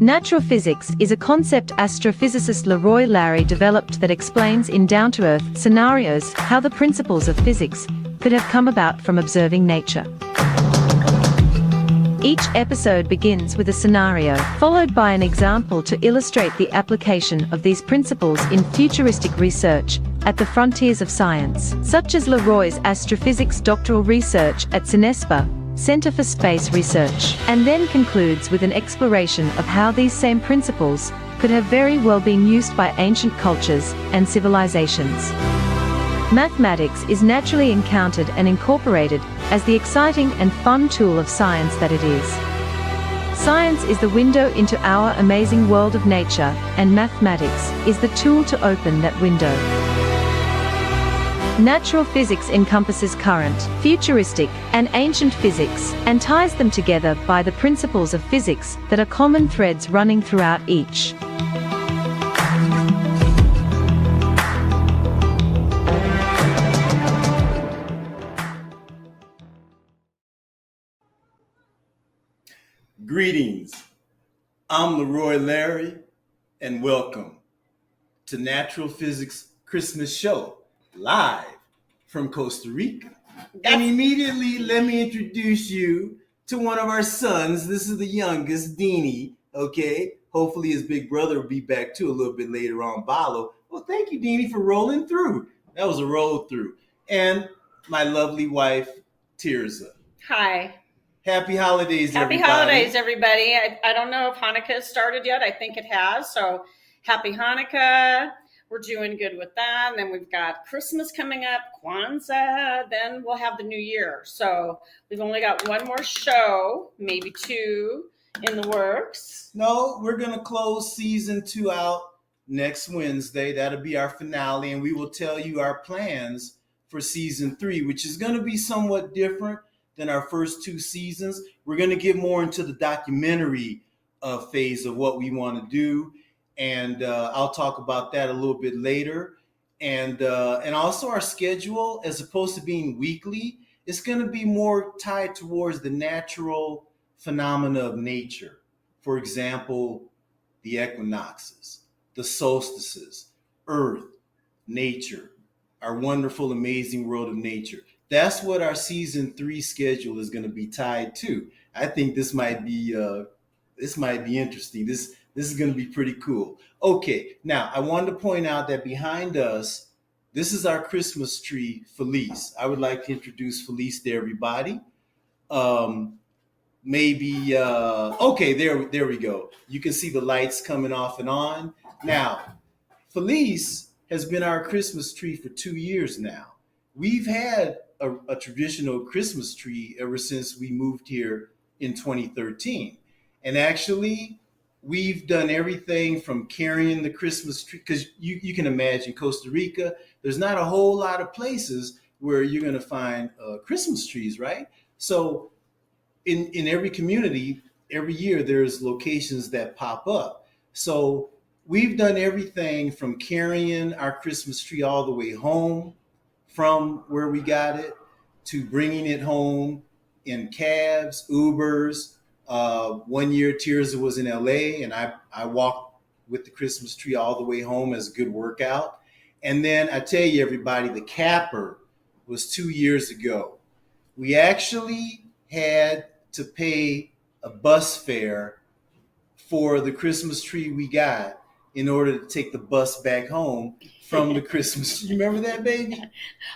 Natural physics is a concept astrophysicist Leroy Larry developed that explains in down-to-earth scenarios how the principles of physics could have come about from observing nature. Each episode begins with a scenario, followed by an example to illustrate the application of these principles in futuristic research at the frontiers of science, such as Leroy's astrophysics doctoral research at CINESPA, Center for Space Research, and then concludes with an exploration of how these same principles could have very well been used by ancient cultures and civilizations. Mathematics is naturally encountered and incorporated as the exciting and fun tool of science that it is. Science is the window into our amazing world of nature, and mathematics is the tool to open that window. Natural physics encompasses current, futuristic, and ancient physics, and ties them together by the principles of physics that are common threads running throughout each. Greetings, I'm Leroy Larry, and welcome to Natural Physics Christmas Show, live from Costa Rica. And immediately, let me introduce you to one of our sons. This is the youngest, Deanie, okay? Hopefully his big brother will be back too a little bit later on, Balo. Well, thank you, Deanie, for rolling through. That was a roll through. And my lovely wife, Tirza. Hi. Happy holidays, everybody. Happy holidays, everybody. I don't know if Hanukkah has started yet. I think it has. So happy Hanukkah. We're doing good with that. And then we've got Christmas coming up, Kwanzaa. Then we'll have the new year. So we've only got one more show, maybe two in the works. No, we're going to close season 2 out next Wednesday. That'll be our finale. And we will tell you our plans for season 3, which is going to be somewhat different than our first 2 seasons. We're going to get more into the documentary phase of what we want to do. And I'll talk about that a little bit later. And also our schedule, as opposed to being weekly, it's going to be more tied towards the natural phenomena of nature. For example, the equinoxes, the solstices, Earth, nature, our wonderful, amazing world of nature. That's what our season 3 schedule is going to be tied to. I think this might be interesting. This is going to be pretty cool. Okay, now I wanted to point out that behind us, this is our Christmas tree, Felice. I would like to introduce Felice to everybody. Okay, there we go. You can see the lights coming off and on. Now, Felice has been our Christmas tree for 2 years now. We've had a traditional Christmas tree ever since we moved here in 2013. And actually, we've done everything from carrying the Christmas tree, because you can imagine Costa Rica, there's not a whole lot of places where you're going to find Christmas trees, right? So in every community, every year, there's locations that pop up. So we've done everything from carrying our Christmas tree all the way home from where we got it, to bringing it home in cabs, Ubers. 1 year, Tirza was in LA, and I walked with the Christmas tree all the way home as a good workout. And then I tell you, everybody, the capper was 2 years ago. We actually had to pay a bus fare for the Christmas tree we got in order to take the bus back home from the Christmas. You remember that, baby?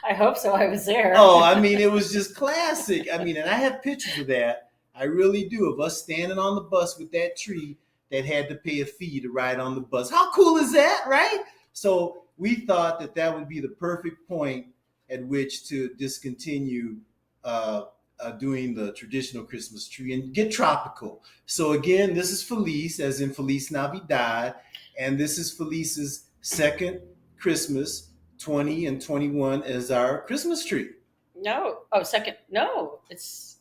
I hope so. I was there. Oh, I mean, it was just classic. I mean, and I have pictures of that. I really do, of us standing on the bus with that tree that had to pay a fee to ride on the bus. How cool is that, right? So we thought that would be the perfect point at which to discontinue doing the traditional Christmas tree and get tropical. So again, this is Felice, as in Feliz Navidad, and this is Felice's second Christmas, 20 and 21, as our Christmas tree. No. Oh, second. No, it's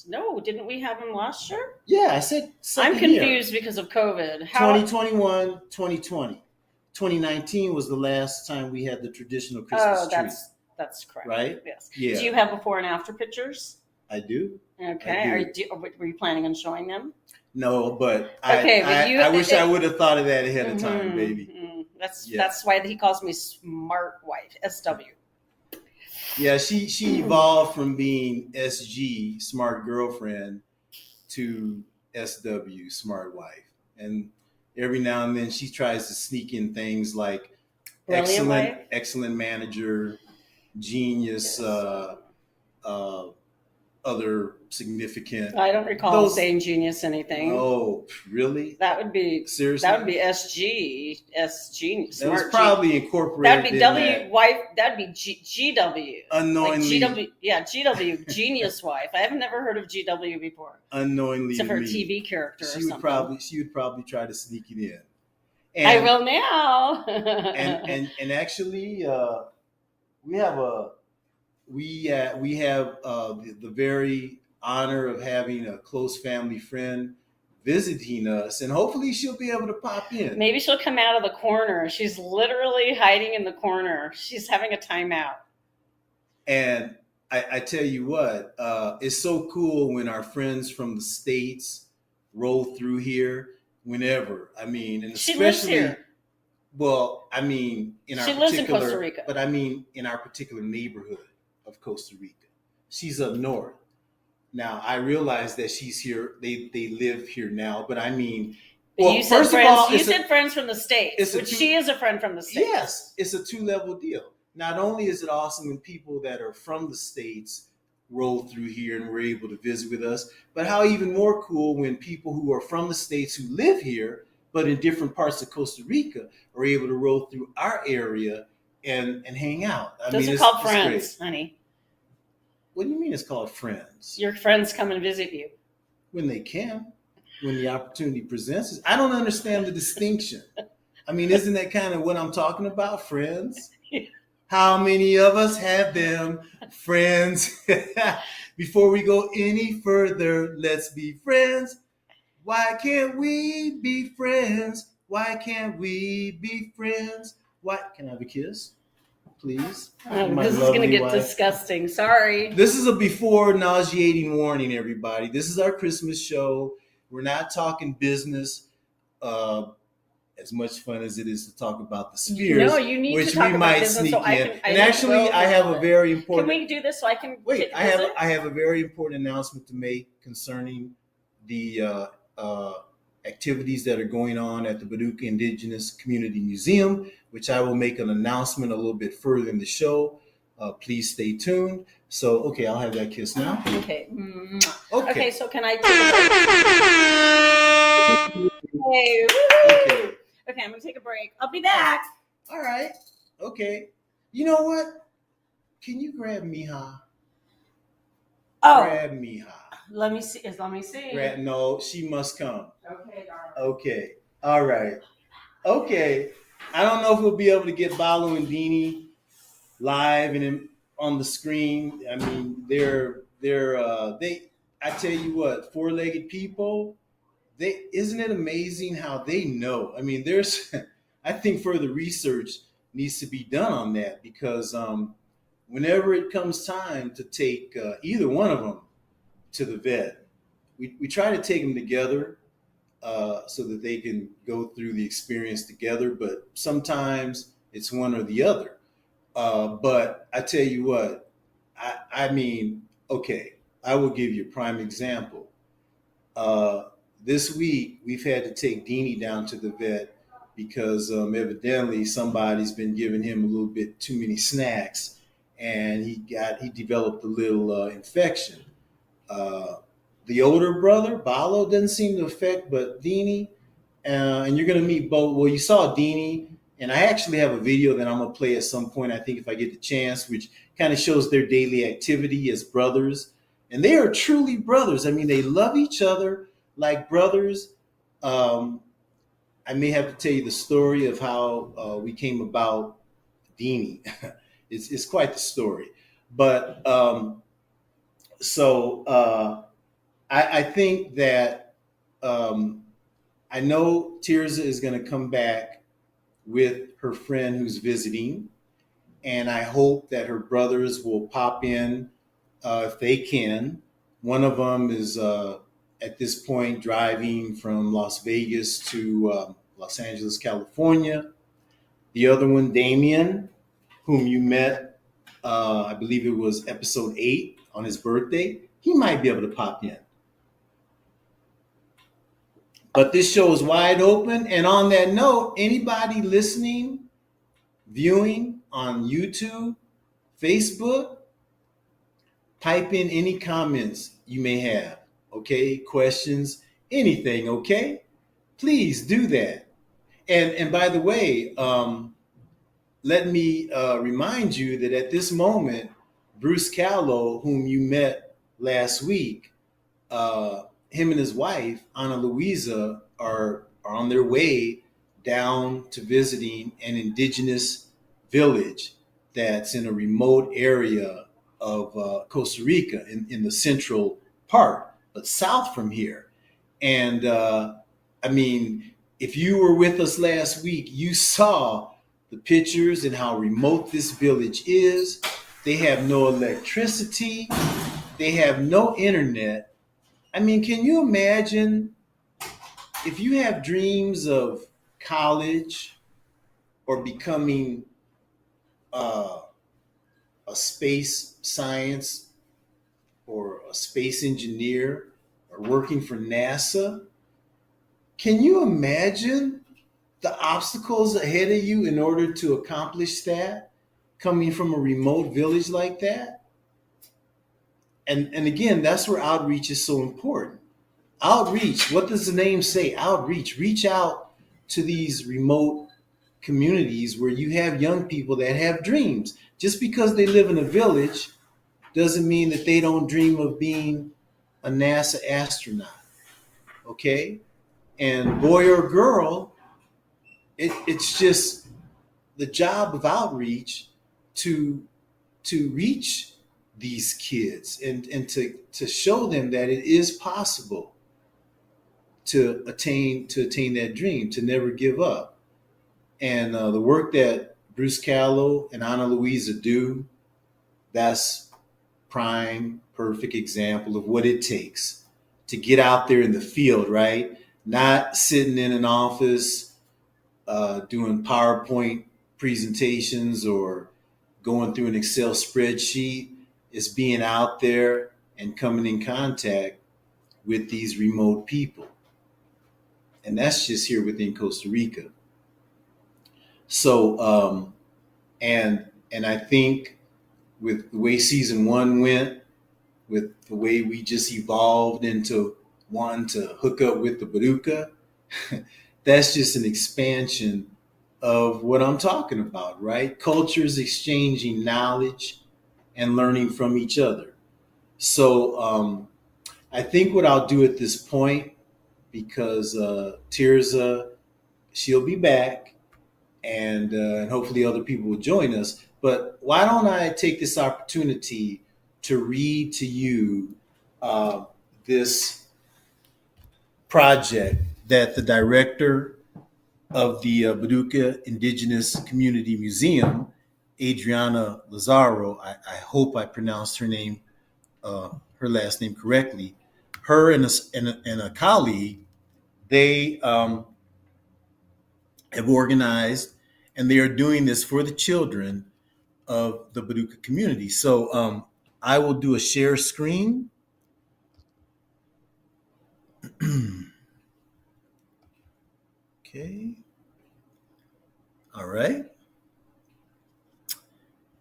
no. Didn't we have him last year? Yeah, I said second. I'm confused because of COVID. 2021, 2020. 2019 was the last time we had the traditional Christmas tree. That's correct. Right? Yes. Yeah. Do you have before and after pictures? I do. Okay. Were you planning on showing them? No, but Okay, but I wish I would have thought of that ahead of time, baby. That's why he calls me Smart Wife, SW. Yeah, she evolved from being SG, smart girlfriend, to SW, smart wife. And every now and then she tries to sneak in things like Brilliant wife. excellent manager, genius, uh, other significant. I don't recall saying genius anything. Oh, really? That would be seriously. That would be SG, S genius. That was probably incorporated. That'd be W wife. That'd be GW. Unknowingly. Like GW, yeah, GW, genius wife. I have never heard of GW before. Unknowingly, except for a TV character. She would probably try to sneak it in. And, I will now. and actually, we have the very honor of having a close family friend visiting us, and hopefully she'll be able to pop in. Maybe she'll come out of the corner. She's literally hiding in the corner. She's having a timeout. And I tell you what, it's so cool when our friends from the States roll through here whenever. I mean, and especially, she lives here. Well, I mean, she lives in Costa Rica. But I mean, in our particular neighborhood of Costa Rica. She's up north. Now, I realize that she's here. They live here now, but I mean, well, you said friends. You said friends from the States, which she is a friend from the States. Yes, it's a two-level deal. Not only is it awesome when people that are from the States roll through here and were able to visit with us, but how even more cool when people who are from the States who live here, but in different parts of Costa Rica, are able to roll through our area and hang out. Those are called friends, honey. What do you mean it's called friends? Your friends come and visit you. When they can, when the opportunity presents us. I don't understand the distinction. I mean, isn't that kind of what I'm talking about, friends? How many of us have them, friends? Before we go any further, let's be friends. Why can't we be friends? Why can't we be friends? Why? Can I have a kiss? Please. This is going to get disgusting. Sorry. This is a before nauseating warning, everybody. This is our Christmas show. We're not talking business. As much fun as it is to talk about the spheres, no, you need which to talk we about might business, sneak so in. And actually, I have a very important. Can we do this so I can wait? I have a very important announcement to make concerning the activities that are going on at the Borucas Indigenous Community Museum, which I will make an announcement a little bit further in the show. Please stay tuned. So, okay, I'll have that kiss now. Okay. Okay, so can I take Okay, I'm going to take a break. I'll be back. All right. Okay. You know what? Can you grab Mija? Oh. Grab Mija. Let me see. No, she must come. Okay, darling. Okay. All right. Okay. I don't know if we'll be able to get Balu and Dini live and on the screen. I mean, I tell you what, four-legged people, isn't it amazing how they know? I mean, I think further research needs to be done on that because whenever it comes time to take either one of them to the vet, we try to take them together so that they can go through the experience together. But sometimes it's one or the other. But I tell you what, I mean, okay, I will give you a prime example. This week, we've had to take Deanie down to the vet because evidently somebody's been giving him a little bit too many snacks, and he developed a little infection. The older brother, Balo, doesn't seem to affect, but Deanie, and you're going to meet both. Well, you saw Deanie, and I actually have a video that I'm going to play at some point, I think if I get the chance, which kind of shows their daily activity as brothers. And they are truly brothers. I mean, they love each other like brothers. I may have to tell you the story of how we came about Deanie. It's quite the story. But I think that I know Tirza is going to come back with her friend who's visiting. And I hope that her brothers will pop in if they can. One of them is at this point driving from Las Vegas to Los Angeles, California. The other one, Damien, whom you met, I believe it was episode 8 on his birthday, he might be able to pop in. But this show is wide open. And on that note, anybody listening, viewing on YouTube, Facebook, type in any comments you may have, okay? Questions, anything, okay? Please do that. And by the way, let me remind you that at this moment, Bruce Callow, whom you met last week, him and his wife, Ana Luisa, are on their way down to visiting an indigenous village that's in a remote area of Costa Rica in the central part, but south from here. And I mean, if you were with us last week, you saw the pictures and how remote this village is. They have no electricity, they have no internet. I mean, can you imagine if you have dreams of college or becoming uh, a space science or a space engineer or working for NASA? Can you imagine the obstacles ahead of you in order to accomplish that, coming from a remote village like that? And again, that's where outreach is so important. Outreach, what does the name say? Outreach. Reach out to these remote communities where you have young people that have dreams. Just because they live in a village doesn't mean that they don't dream of being a NASA astronaut. Okay? And boy or girl, it's just the job of outreach to reach these kids and to show them that it is possible to attain that dream, to never give up. And the work that Bruce Callow and Ana Luisa do, that's prime, perfect example of what it takes to get out there in the field, right? Not sitting in an office doing PowerPoint presentations or going through an Excel spreadsheet. It's being out there and coming in contact with these remote people. And that's just here within Costa Rica. So, and I think with the way season 1 went, with the way we just evolved into one to hook up with the Boruca, that's just an expansion of what I'm talking about, right? Cultures exchanging knowledge and learning from each other. So I think what I'll do at this point, because Tirza, she'll be back, and hopefully other people will join us. But why don't I take this opportunity to read to you this project that the director of the Boruca Indigenous Community Museum, Adriana Lazaro, I hope I pronounced her name, her last name correctly. Her and a colleague, they have organized, and they are doing this for the children of the Boruca community. So I will do a share screen. Okay. All right.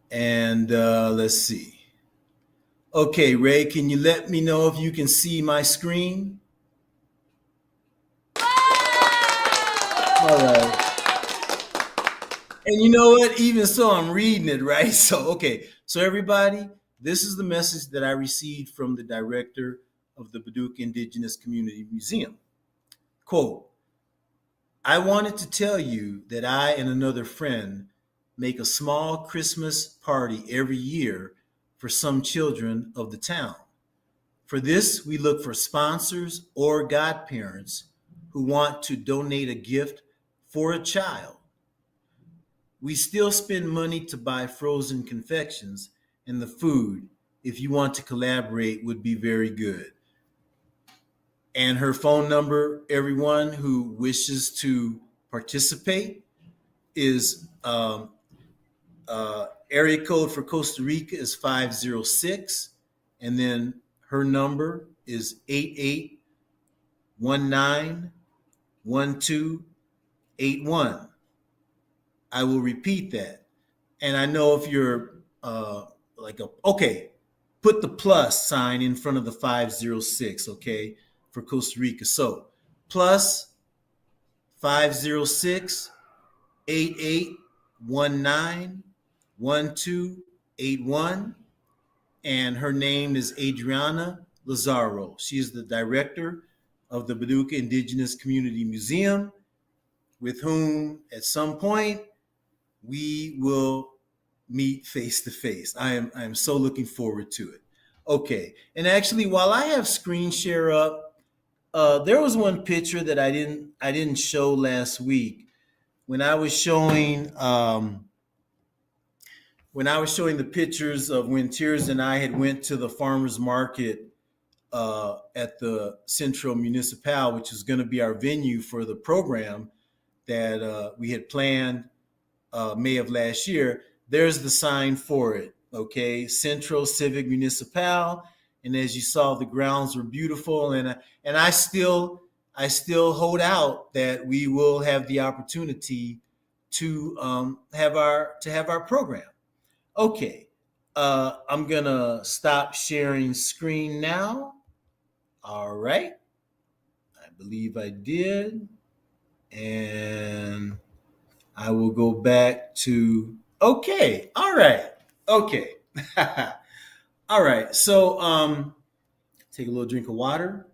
And let's see. Okay, Ray, can you let me know if you can see my screen? All right. And you know what? Even so, I'm reading it, right? So, okay. So, everybody, this is the message that I received from the director of the Boruca Indigenous Community Museum. Quote, I wanted to tell you that I and another friend make a small Christmas party every year for some children of the town. For this, we look for sponsors or godparents who want to donate a gift for a child. We still spend money to buy frozen confections and the food if you want to collaborate, would be very good. And her phone number, everyone who wishes to participate, is area code for Costa Rica is 506. And then her number is 88191281. I will repeat that. And I know if you're okay, put the plus sign in front of the 506, okay, for Costa Rica. So plus 506 8819 1281. And her name is Adriana Lazaro. She is the director of the Borucas Indigenous Community Museum, with whom at some point we will meet face to face. I am so looking forward to it. Okay, and actually, while I have screen share up, there was one picture that I didn't show last week when I was showing the pictures of when Tears and I had went to the farmers market at the Central Municipal, which is going to be our venue for the program that we had planned May of last year. There's the sign for it, okay? Central Civic Municipal. And as you saw, the grounds were beautiful, and I still hold out that we will have the opportunity to have our program. Okay, I'm gonna stop sharing screen now. All right, I believe I did, and I will go back to, okay, all right, okay. All right, so take a little drink of water.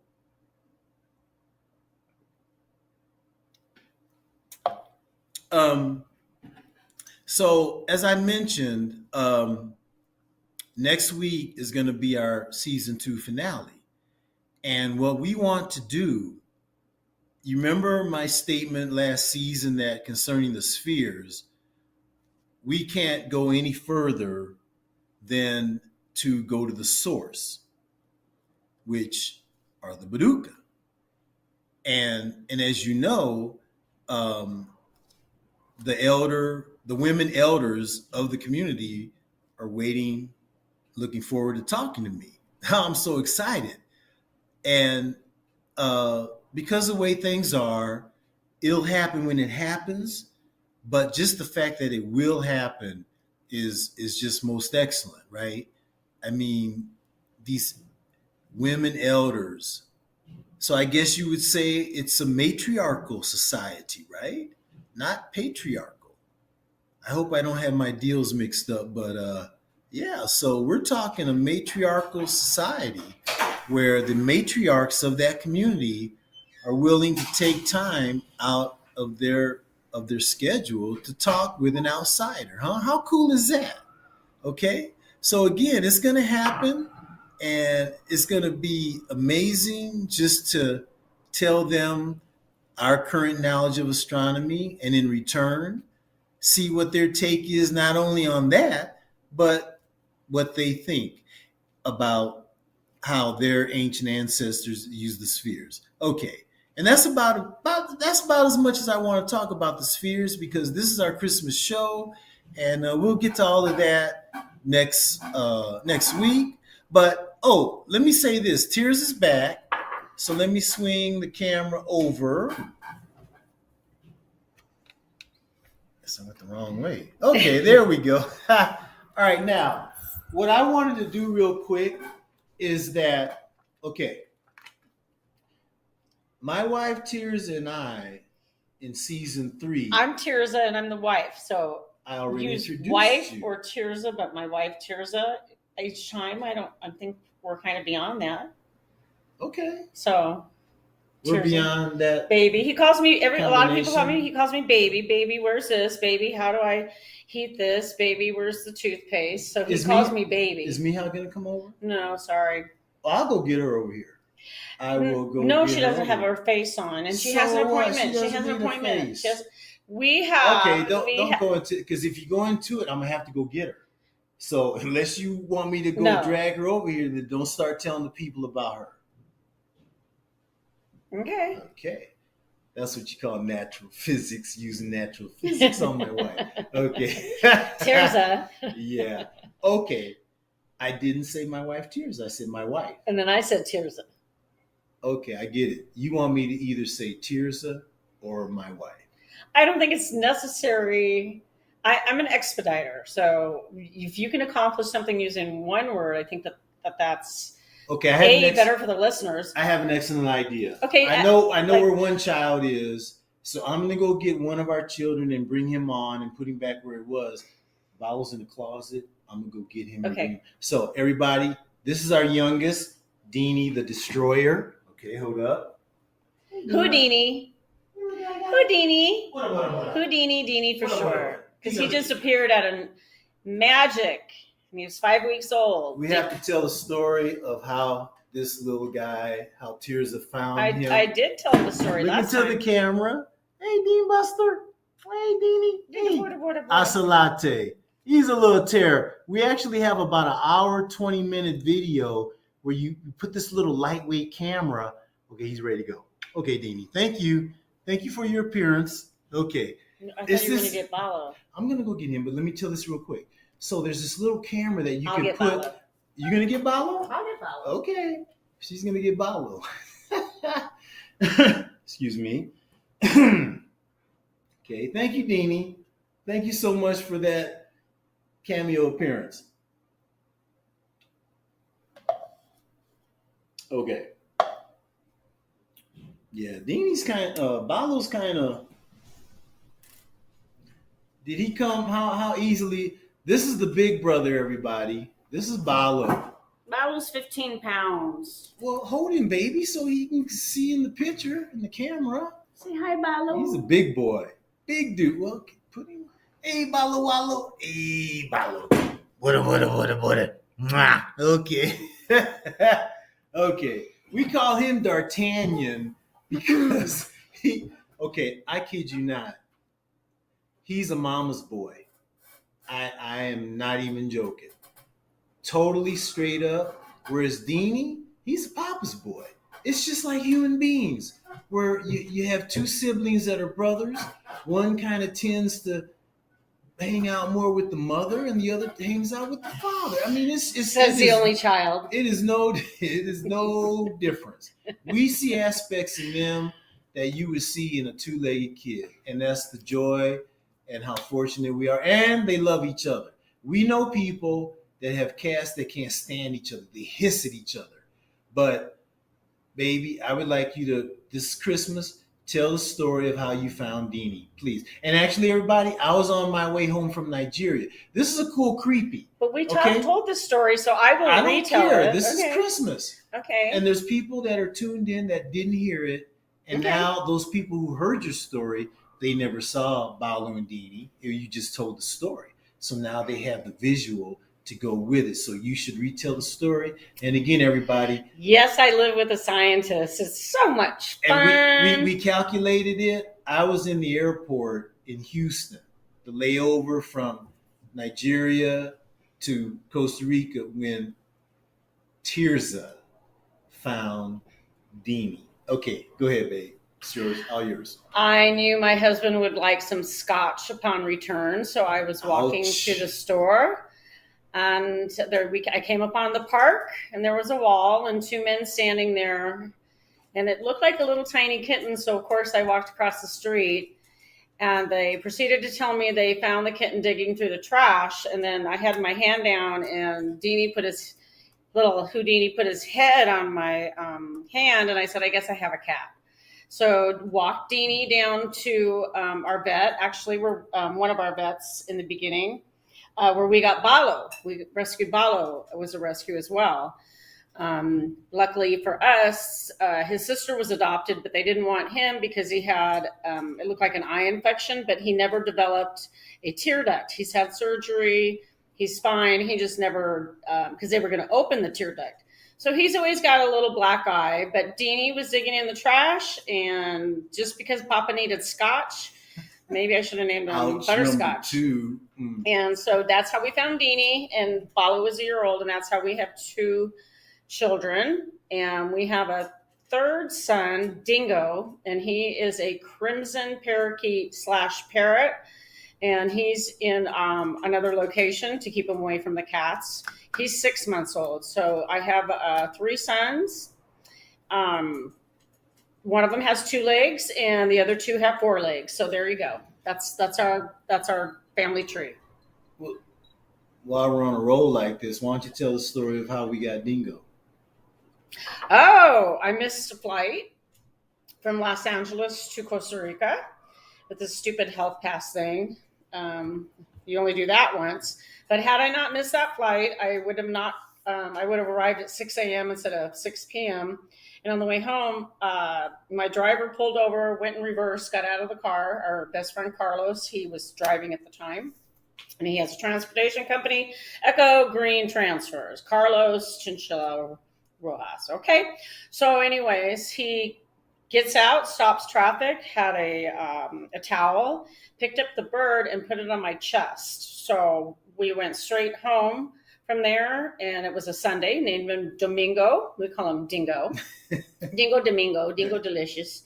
So as I mentioned, next week is going to be our season 2 finale. And what we want to do, you remember my statement last season that concerning the spheres, we can't go any further than to go to the source, which are the Borucas. And as you know, the women elders of the community are waiting, looking forward to talking to me. I'm so excited. And because of the way things are, it'll happen when it happens. But just the fact that it will happen is just most excellent, right? I mean, these women elders. So I guess you would say it's a matriarchal society, right? Not patriarchal. I hope I don't have my deals mixed up, but yeah, so we're talking a matriarchal society where the matriarchs of that community are willing to take time out of their schedule to talk with an outsider. Huh? How cool is that? Okay. So again, it's going to happen, and it's going to be amazing just to tell them our current knowledge of astronomy, and in return, see what their take is not only on that, but what they think about how their ancient ancestors used the spheres. Okay. And that's about as much as I want to talk about the spheres, because this is our Christmas show, and we'll get to all of that next week. But let me say this: Tears is back, so let me swing the camera over. Guess I went the wrong way. Okay, there we go. All right, now what I wanted to do real quick is that, okay, my wife Tears and I in season 3. I'm Tirza and I'm the wife, so I already use introduced wife you. or Tirza, but my wife Tirza each time. I think we're kind of beyond that. Okay. So We're Tirza. beyond that. Baby. He calls me a lot of people call combination. me, he calls me baby. Baby, where's this? Baby, how do I heat this? Baby, where's the toothpaste? So he calls me baby. Is Mihal gonna come over? No, sorry. I'll go get her over here. I will go. No, get she doesn't have her her face on, and she So has an what? appointment. She has an need a appointment. face. We have. Okay, don't go into, because if you go into it, I'm gonna have to go get her. So unless you want me to go No. drag her over here, then don't start telling the people about her. Okay. Okay. That's what you call natural physics, using natural physics on my wife. Okay. Tirza. Yeah. Okay. I didn't say my wife Tirza. I said my wife. And then I said Tirza. Okay, I get it. You want me to either say Tirza or my wife. I don't think it's necessary. I'm an expediter, so if you can accomplish something using one word, I think that's Okay, I have better for the listeners. I have an excellent idea. Okay, I know where one child is, so I'm gonna go get one of our children and bring him on and put him back where he was. Bowel's in the closet. I'm gonna go get him. Okay. So everybody, this is our youngest, Deanie the Destroyer. Okay, hold up. Houdini. Houdini. Houdini, Deanie for sure. Because he just appeared at a magic. And he was 5 weeks old. We have to tell the story of how this little guy, how Tirza found him. I did tell the story last time. Look into the camera. Hey, Dean Buster. Hey, Deanie. Hey. Asalate. He's a little terror. We actually have about an hour, 20-minute video where you put this little lightweight camera. Okay, he's ready to go. Okay, Deanie. Thank you. Thank you for your appearance. Okay. I thought you were going to get Balo. I'm going to go get him, but let me tell this real quick. So there's this little camera that you I'll can get put. Balo. You're going to get Balo? I'll get Balo. Okay. She's going to get Balo. Excuse me. Okay. Thank you, Deanie. Thank you so much for that cameo appearance. Okay. Yeah, Deanie's Balo's kind of. Did he come? How easily? This is the big brother, everybody. This is Balo. Balo's 15 pounds. Well, hold him, baby, so he can see in the picture, in the camera. Say hi, Balo. He's a big boy. Big dude. Well, put him. Hey, Balo, Wallo. Hey, Balo. What a. Mwah. Okay. Okay. We call him D'Artagnan because I kid you not. He's a mama's boy. I am not even joking. Totally straight up. Whereas Deanie, he's a papa's boy. It's just like human beings, where you have two siblings that are brothers. One kind of tends to hang out more with the mother, and the other hangs out with the father. I mean, it's the only child. It is no difference. We see aspects in them that you would see in a two-legged kid, and that's the joy and how fortunate we are. And they love each other. We know people that have cats that can't stand each other. They hiss at each other. But, baby, I would like you to, this Christmas, tell the story of how you found Deanie, please. And actually, everybody, I was on my way home from Nigeria. This is a cool creepy. But we told this story, so I will retell it. This is Christmas. Okay. And there's people that are tuned in that didn't hear it. And now those people who heard your story, they never saw Balo and Deanie, or you just told the story. So now they have the visual to go with it. So you should retell the story. And again, everybody. Yes, I live with a scientist. It's so much fun. And we calculated it. I was in the airport in Houston, the layover from Nigeria to Costa Rica when Tirza found Deanie. Okay, go ahead, babe. It's yours, all yours. I knew my husband would like some scotch upon return, so I was walking to the store. And I came upon the park, and there was a wall and two men standing there. And it looked like a little tiny kitten, so of course I walked across the street. And they proceeded to tell me they found the kitten digging through the trash. And then I had my hand down, and Houdini put his head on my hand, and I said, I guess I have a cat. So walked Deanie down to our vet. Actually, we're one of our vets in the beginning, where we got Balo. We rescued Balo. It was a rescue as well. Luckily for us, his sister was adopted, but they didn't want him because he had, it looked like an eye infection, but he never developed a tear duct. He's had surgery. He's fine. He just never, because they were going to open the tear duct. So he's always got a little black eye, but Deanie was digging in the trash, and just because Papa needed scotch, maybe I should have named him Butterscotch. Number two, Mm. And so that's how we found Deanie, and Bala was a year old, and that's how we have 2 children. And we have a third son, Dingo, and he is a crimson parakeet slash parrot, and he's in another location to keep him away from the cats. He's 6 months old. So I have 3 sons. Um, one of them has 2 legs, and the other 2 have 4 legs. So there you go. That's our family tree. Well, while we're on a roll like this, why don't you tell the story of how we got Dingo? Oh, I missed a flight from Los Angeles to Costa Rica with this stupid health pass thing. You only do that once. But had I not missed that flight, I would have not. I would have arrived at 6 a.m. instead of 6 p.m. And on the way home, my driver pulled over, went in reverse, got out of the car. Our best friend Carlos, he was driving at the time, and he has a transportation company, Echo Green Transfers. Carlos Chinchilla Rojas. Okay, so anyways, he gets out, stops traffic, had a towel, picked up the bird and put it on my chest. So we went straight home from there, and it was a Sunday. Named him Domingo. We call him Dingo. Dingo Domingo, Dingo Delicious.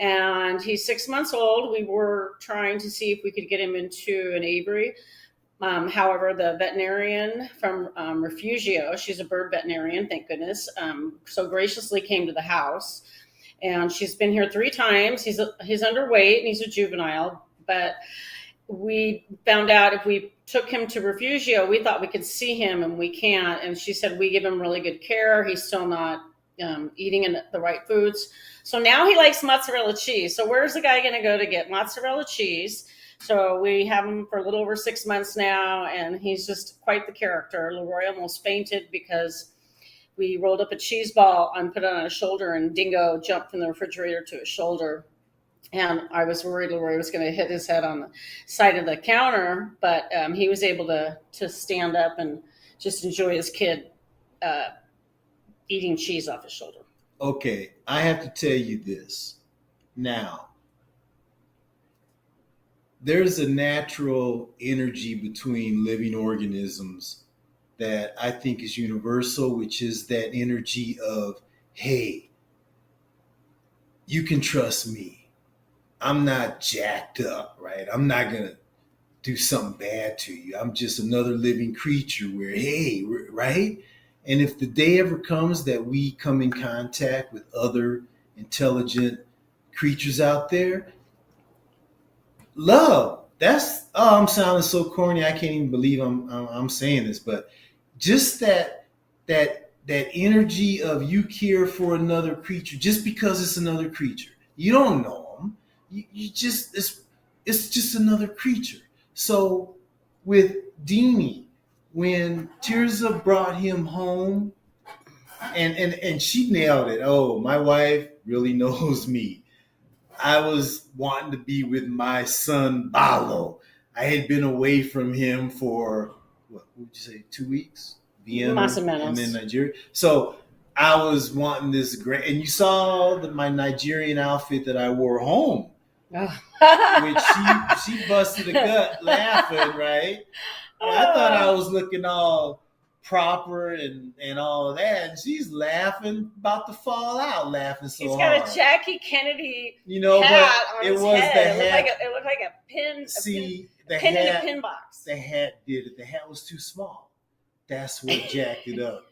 And he's 6 months old. We were trying to see if we could get him into an aviary. However, the veterinarian from Refugio, she's a bird veterinarian, thank goodness, so graciously came to the house. And she's been here 3 times. He's underweight and he's a juvenile, but we found out if we took him to Refugio, we thought we could see him, and we can't. And she said we give him really good care. He's still not eating the right foods. So now he likes mozzarella cheese. So where's the guy going to go to get mozzarella cheese? So we have him for a little over 6 months now, and he's just quite the character. Leroy almost fainted because we rolled up a cheese ball and put it on his shoulder, and Dingo jumped from the refrigerator to his shoulder. And I was worried Leroy was going to hit his head on the side of the counter, but he was able to stand up and just enjoy his kid eating cheese off his shoulder. Okay, I have to tell you this. Now, there's a natural energy between living organisms that I think is universal, which is that energy of, hey, you can trust me. I'm not jacked up, right? I'm not going to do something bad to you. I'm just another living creature where, hey, right? And if the day ever comes that we come in contact with other intelligent creatures out there, love. I'm sounding so corny. I can't even believe I'm saying this, but just that energy of you care for another creature just because it's another creature. You don't know them. You just it's just another creature. So with Deanie, when Tirza brought him home, and she nailed it. Oh, my wife really knows me. I was wanting to be with my son Balo. I had been away from him for what would you say, 2 weeks? Vienna and then Nigeria. So I was wanting this great, and you saw my Nigerian outfit that I wore home. Which she busted a gut laughing, right? I thought I was looking all proper and all of that, and she's laughing, about to fall out, laughing so hard. He's got a Jackie Kennedy hat on his head. It looked like a pin. The pin hat, in a pin box. The hat did it. The hat was too small. That's what jacked it up.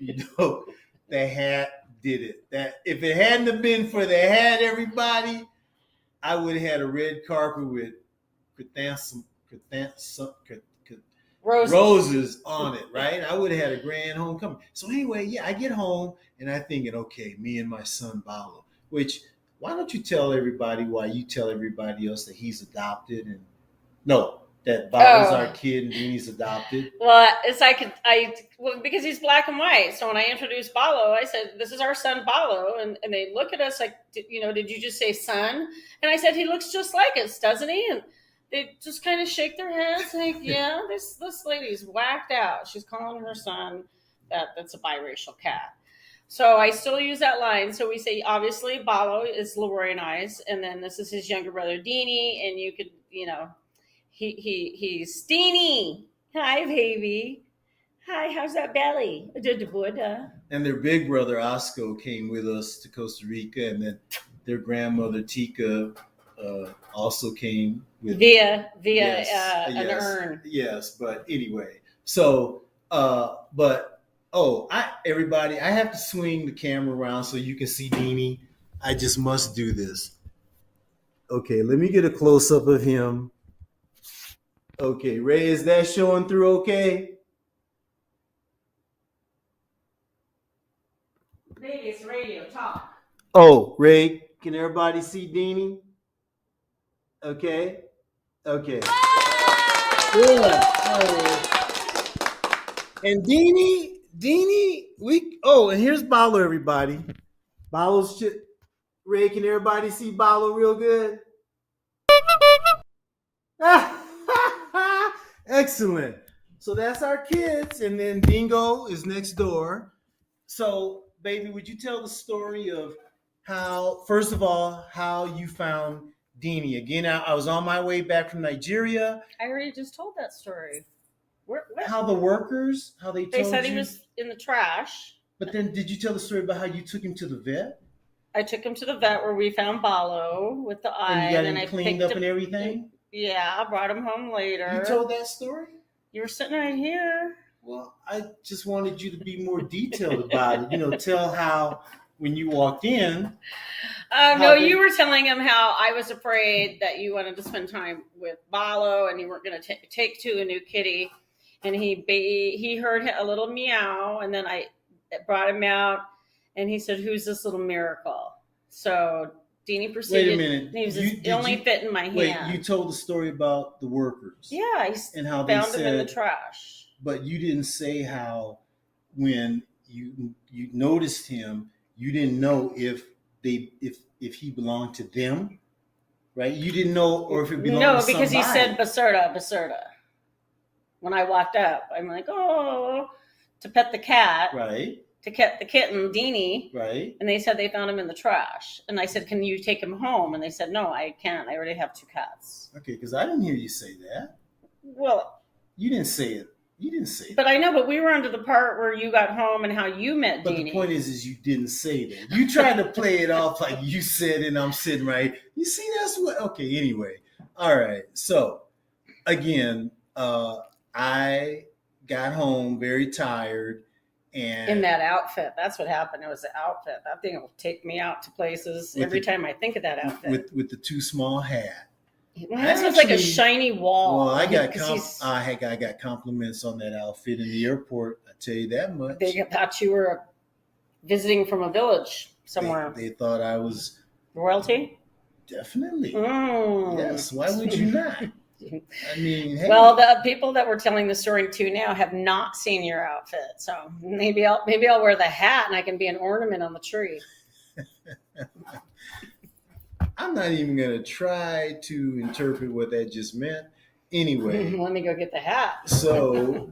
The hat did it. That if it hadn't have been for the hat, everybody, I would have had a red carpet with roses on it, right? I would have had a grand homecoming. So anyway, yeah, I get home and I'm thinking, okay, me and my son Balo, which why don't you tell everybody why you tell everybody else that he's adopted and that Balo's our kid and Deanie's adopted? Well, it's like because he's black and white. So when I introduced Balo, I said, "This is our son Balo," and they look at us like, did you just say son? And I said, "He looks just like us, doesn't he?" And they just kind of shake their heads, like, "Yeah, this lady's whacked out. She's calling her son that's a biracial cat." So I still use that line. So we say, obviously, Balo is Leroy and I's, and then this is his younger brother Deanie, and you could, he's Steenie. Hi, baby. Hi, how's that belly? And their big brother Osco came with us to Costa Rica, and then their grandmother Tika also came with Via an yes, urn. yes. But anyway, so everybody, I have to swing the camera around so you can see Deanie. I just must do this. Okay, let me get a close up of him. Okay, Ray, is that showing through okay? Maybe it's radio talk. Oh, Ray, can everybody see Deanie? Okay. Okay. Yeah. And Deanie, and here's Balo, everybody. Balo's shit. Ray, can everybody see Balo real good? Excellent. So that's our kids, and then Dingo is next door. So, baby, would you tell the story of how, first of all, how you found Deanie? Again, I was on my way back from Nigeria. I already just told that story. How the workers, how they told said you. he was in the trash. But then did you tell the story about how you took him to the vet? I took him to the vet where we found Balo with the eye. And you got him I cleaned up and everything? Yeah, I brought him home later. You told that story? You were sitting right here. Well, I just wanted you to be more detailed about it. Tell how when you walked in. No, you were telling him how I was afraid that you wanted to spend time with Balo and you weren't going to take to a new kitty. And he heard a little meow, and then I brought him out, and he said, "Who's this little miracle?" So Deanie proceeded. Wait a minute. It only fit in my hand. Wait, you told the story about the workers. Yeah, and how found they said, him in the trash. But you didn't say how when you noticed him, you didn't know if he belonged to them, right? You didn't know, or if it belonged to somebody. No, because he said Baserta. When I walked up, I'm like, oh, to pet the cat. Right. To pet the kitten, Deanie. Right. And they said they found him in the trash. And I said, can you take him home? And they said, no, I can't. I already have 2 cats. Okay, because I didn't hear you say that. Well. You didn't say it. But I know, but we were under the part where you got home and how you met Deanie. But the point is you didn't say that. You tried to play it off like you said, and I'm sitting right. You see, that's what. Okay, anyway. All right. So, again, I got home very tired. And in that outfit. That's what happened. It was the outfit. That thing will take me out to places every time I think of that outfit. With the too small hat. It was like a shiny wall. Well, I got compliments on that outfit in the airport. I tell you that much. They thought you were visiting from a village somewhere. They thought I was royalty. Definitely. Yes. Why would you not? I mean, hey. Well, the people that we're telling the story to now have not seen your outfit, so maybe I'll wear the hat and I can be an ornament on the tree. I'm not even going to try to interpret what that just meant. Anyway. Let me go get the hat. So,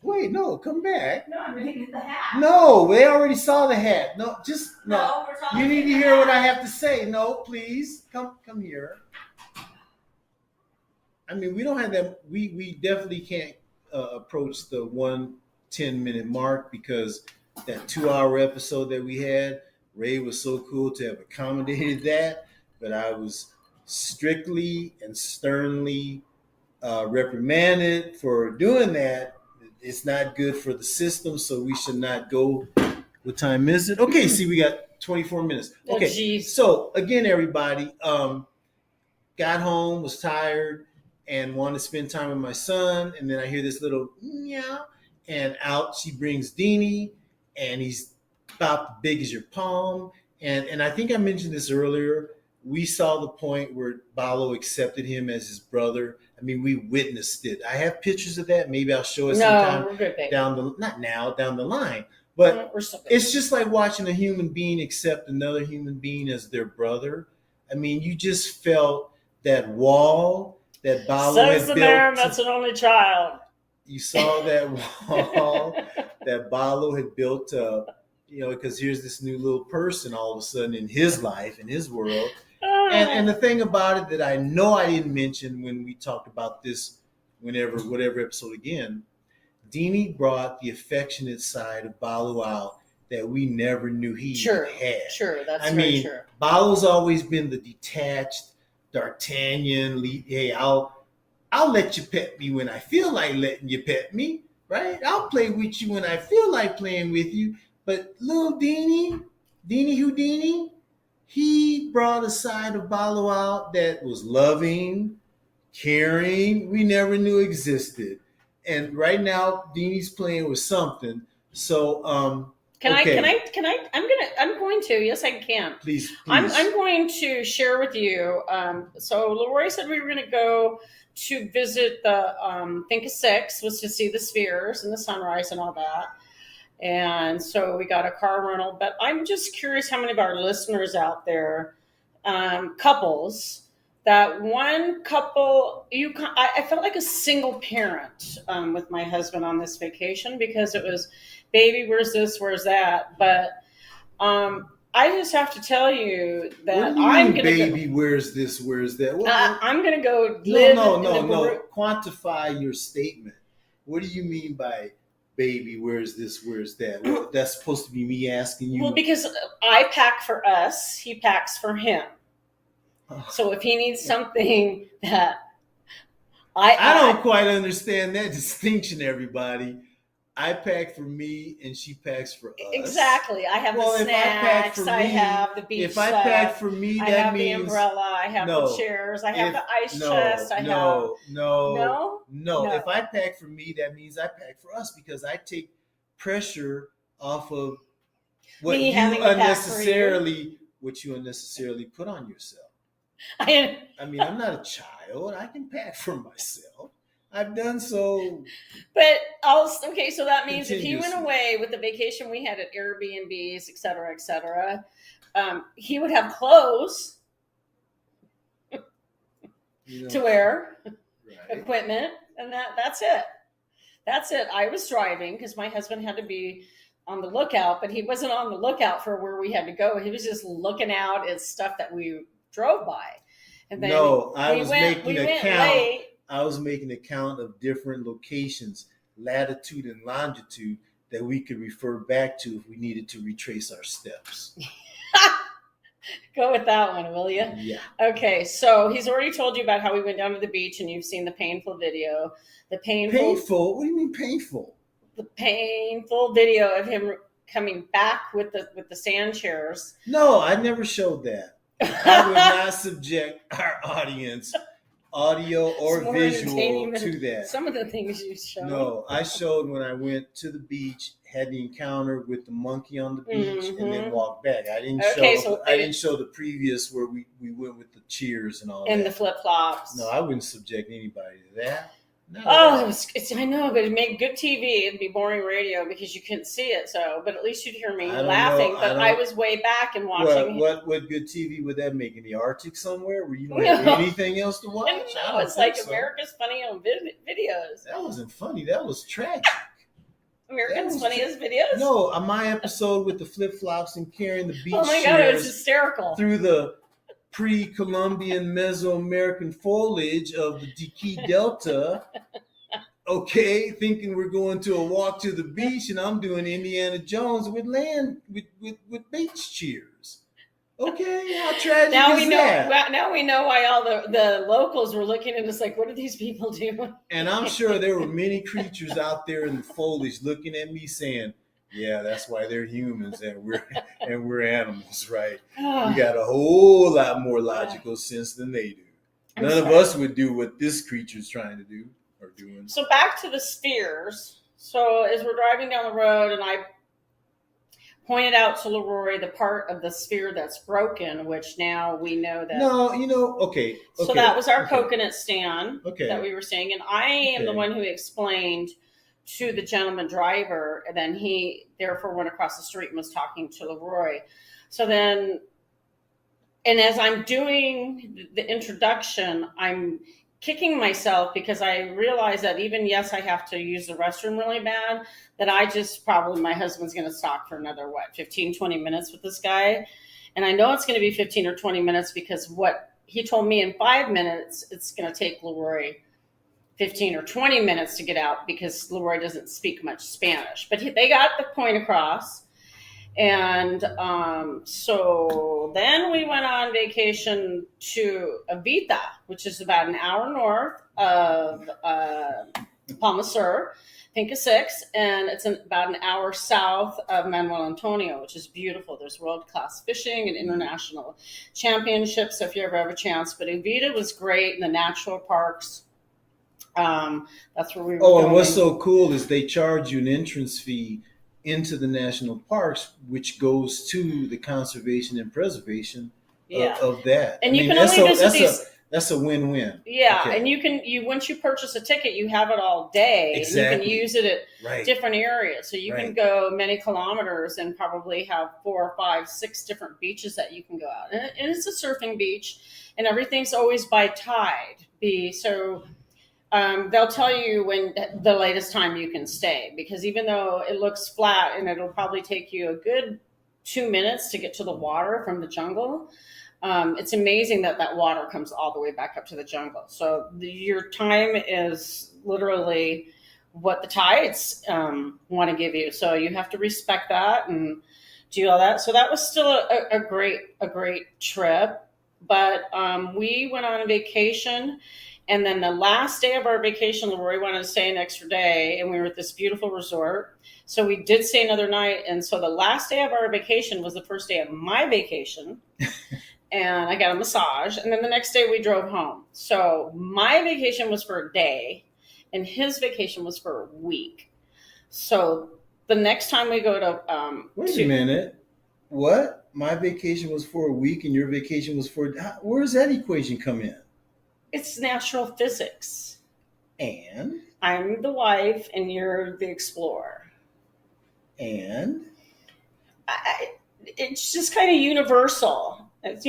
wait, no, come back. No, I'm going to get the hat. No, they already saw the hat. No, just, no. We're talking you need to hear what I have to say. No, please, come here. I mean, we don't have that. We definitely can't approach the 1:10-minute mark because that 2-hour episode that we had, Ray was so cool to have accommodated that, but I was strictly and sternly reprimanded for doing that. It's not good for the system, so we should not go. What time is it? Okay, see, we got 24 minutes. Okay, so again, everybody, got home, was tired, and wanted to spend time with my son. And then I hear this little meow, and out she brings Deanie, and he's about as big as your palm. And I think I mentioned this earlier. We saw the point where Balo accepted him as his brother. I mean, we witnessed it. I have pictures of that. Maybe I'll show it sometime down the line. But it's just like watching a human being accept another human being as their brother. I mean, you just felt that wall that Balo had built. That's an only child. You saw that wall that Balo had built up, because here's this new little person all of a sudden in his life, in his world. And the thing about it that I know I didn't mention when we talked about this, whatever episode again, Deanie brought the affectionate side of Balu out that we never knew he even had. Sure, that's I very mean, true. Balu's always been the detached D'Artagnan. Hey, I'll let you pet me when I feel like letting you pet me, right? I'll play with you when I feel like playing with you. But little Deanie Houdini, he brought a side of Balu out that was loving, caring, we never knew existed. And right now, Deanie's playing with something. So, okay. I'm going to, yes, I can. Please. I'm going to share with you. So Leroy said we were going to go to visit the Think of Six, was to see the spheres and the sunrise and all that. And so we got a car rental. But I'm just curious how many of our listeners out there, couples, that one couple, I felt like a single parent with my husband on this vacation because it was, baby, where's this, where's that? But I just have to tell you that what do you I'm mean, going to baby, where's this, where's that? I'm going to go live. No. Quantify your statement. What do you mean by baby, where's this, where's that? Well, that's supposed to be me asking you. Well, because I pack for us, he packs for him. So if he needs something that I don't quite understand that distinction, everybody. I pack for me and she packs for us. Exactly. I have the snacks, I have the beach stuff. If I pack for me, I that have means the umbrella, I have the chairs, I have the ice chest, No. If I pack for me, that means I pack for us because I take pressure off of what you unnecessarily put on yourself. I mean, I'm not a child. I can pack for myself. I've done so. But okay, so that means if he went away with the vacation we had at Airbnbs, et cetera, he would have clothes to wear, right, equipment, and that's it. That's it. I was driving because my husband had to be on the lookout, but he wasn't on the lookout for where we had to go. He was just looking out at stuff that we drove by. And then I was making a count of different locations, latitude and longitude, that we could refer back to if we needed to retrace our steps. Go with that one, will you? Yeah. Okay, so he's already told you about how we went down to the beach and you've seen the painful video. Painful? What do you mean painful? The painful video of him coming back with the sand chairs. No, I never showed that. I would not subject our audience, audio or visual, to that. Some of the things you showed. No, I showed when I went to the beach, had the encounter with the monkey on the beach, and then walked back. I didn't show the previous where we went with the cheers and all that. And the flip flops. No, I wouldn't subject anybody to that. No. Oh, I know, but it'd make good TV. It'd be boring radio because you couldn't see it. So, but at least you'd hear me laughing. But I was way back and watching. What good TV would that make? In the Arctic somewhere where you don't have anything else to watch? No, it's like America's Funny Home Videos. That wasn't funny. That was tragic. America's Funniest Videos? No, my episode with the flip flops and carrying the beach. Oh my God, it was hysterical. Through the pre-Columbian Mesoamerican foliage of the Diqui Delta, okay, thinking we're going to a walk to the beach, and I'm doing Indiana Jones with beach cheers. Okay, how tragic is that? Now we know why all the locals were looking at us like, what are these people doing? And I'm sure there were many creatures out there in the foliage looking at me saying, yeah, that's why they're humans and we're animals, right? We got a whole lot more logical sense than they do. None of us would do what this creature's trying to do or doing. So back to the spheres. So as we're driving down the road, and I pointed out to Leroy the part of the sphere that's broken, which now we know that. Okay. So that was our coconut stand that we were seeing, and I am the one who explained to the gentleman driver, and then he therefore went across the street and was talking to Leroy. So then, and as I'm doing the introduction, I'm kicking myself because I realize that I have to use the restroom really bad, that my husband's going to talk for another, 15, 20 minutes with this guy. And I know it's going to be 15 or 20 minutes because what he told me in 5 minutes, it's going to take Leroy 15 or 20 minutes to get out because Leroy doesn't speak much Spanish. But they got the point across. And so then we went on vacation to Avita, which is about an hour north of Palma Sur, Finca 6, and it's about an hour south of Manuel Antonio, which is beautiful. There's world-class fishing and international championships, so if you ever have a chance. But Avita was great in the natural parks. That's where we were going. And what's so cool is they charge you an entrance fee into the national parks, which goes to the conservation and preservation of that. And you can only visit these. That's a win-win. Yeah, okay. And you once you purchase a ticket, you have it all day. Exactly. And you can use it at different areas. So you can go many kilometers and probably have 4, 5, 6 different beaches that you can go out. And it's a surfing beach, and everything's always by tide. So they'll tell you when the latest time you can stay, because even though it looks flat and it'll probably take you a good 2 minutes to get to the water from the jungle, it's amazing that water comes all the way back up to the jungle. So your time is literally what the tides want to give you. So you have to respect that and do all that. So that was still a great trip. But we went on a vacation. And then the last day of our vacation, Leroy wanted to stay an extra day, and we were at this beautiful resort. So we did stay another night. And so the last day of our vacation was the first day of my vacation. And I got a massage. And then the next day we drove home. So my vacation was for a day, and his vacation was for a week. So the next time we go to... Wait a minute. What? My vacation was for a week, and your vacation was for... Where does that equation come in? It's natural physics. And? I'm the wife and you're the explorer. And? It's just kind of universal. It's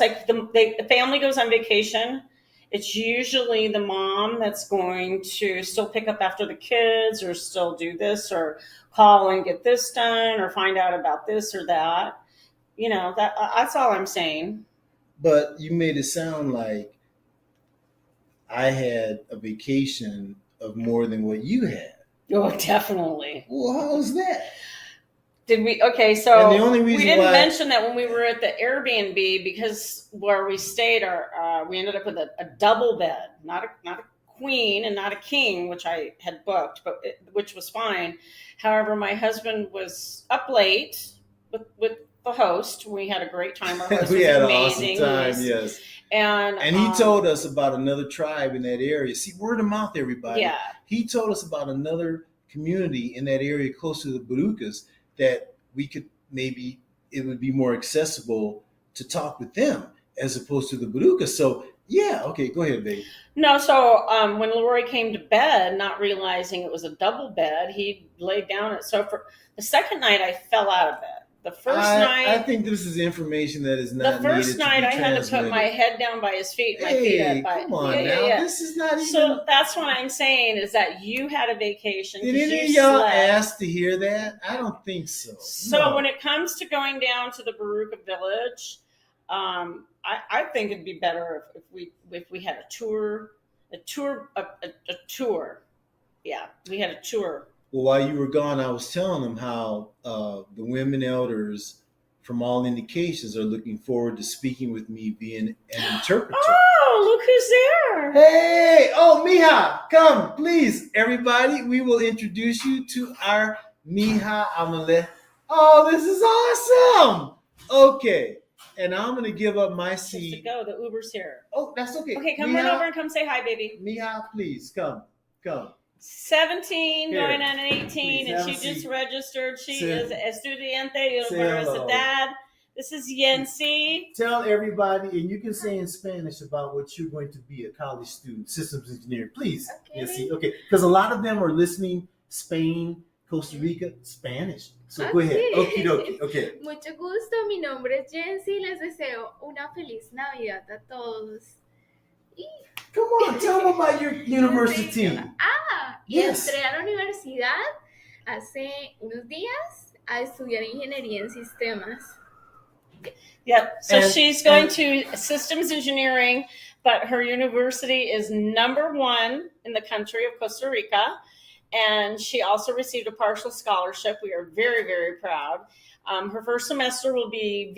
like the family goes on vacation. It's usually the mom that's going to still pick up after the kids or still do this or call and get this done or find out about this or that. That's all I'm saying. But you made it sound like I had a vacation of more than what you had. Oh, definitely. Well, how was that? Did we? Okay, so and the only reason we didn't mention that when we were at the Airbnb, because where we stayed, we ended up with a double bed, not a queen and not a king, which I had booked, which was fine. However, my husband was up late with the host. We had a great time. Our host we was had amazing. An awesome time, yes. And he told us about another tribe in that area. See, word of mouth, everybody. Yeah. He told us about another community in that area close to the Borucas that we could maybe, it would be more accessible to talk with them as opposed to the Borucas. So, yeah, okay, go ahead, babe. No, so when Leroy came to bed, not realizing it was a double bed, he laid down it. So for the second night, I fell out of bed. The first night, I think this is information that is not needed to be transmitted. The first night, I had to put my head down by his feet, my feet up by. Come on now, this is not even. So that's what I'm saying is that you had a vacation. Did any of y'all ask to hear that? I don't think so. So when it comes to going down to the Boruca village, I think it'd be better if we had a tour. Yeah, we had a tour. Well, while you were gone, I was telling them how the women elders, from all indications, are looking forward to speaking with me, being an interpreter. Oh, look who's there. Hey, Mija, come, please. Everybody, we will introduce you to our Mija Amale. Oh, this is awesome. Okay, and I'm going to give up my seat. To go, the Uber's here. Oh, that's okay. Okay, come run over and come say hi, baby. Mija, please, come. 17 Here. Going on 18, and she just registered. She is Estudiante Universidad. This is Yancy. Tell everybody, and you can say in Spanish about what you're going to be, a college student, systems engineer. Please, okay. Yancy. Okay, because a lot of them are listening Spain, Costa Rica, Spanish. So go ahead. Okie dokie. Okay. Mucho gusto. Mi nombre es Yancy. Les deseo una feliz Navidad a todos. Come on, tell them about your university. Yes. Entré a la universidad hace unos días a estudiar ingeniería en sistemas. Yep. So And- she's going to systems engineering, but her university is #1 in the country of Costa Rica. And she also received a partial scholarship. We are very, very proud. Her first semester will be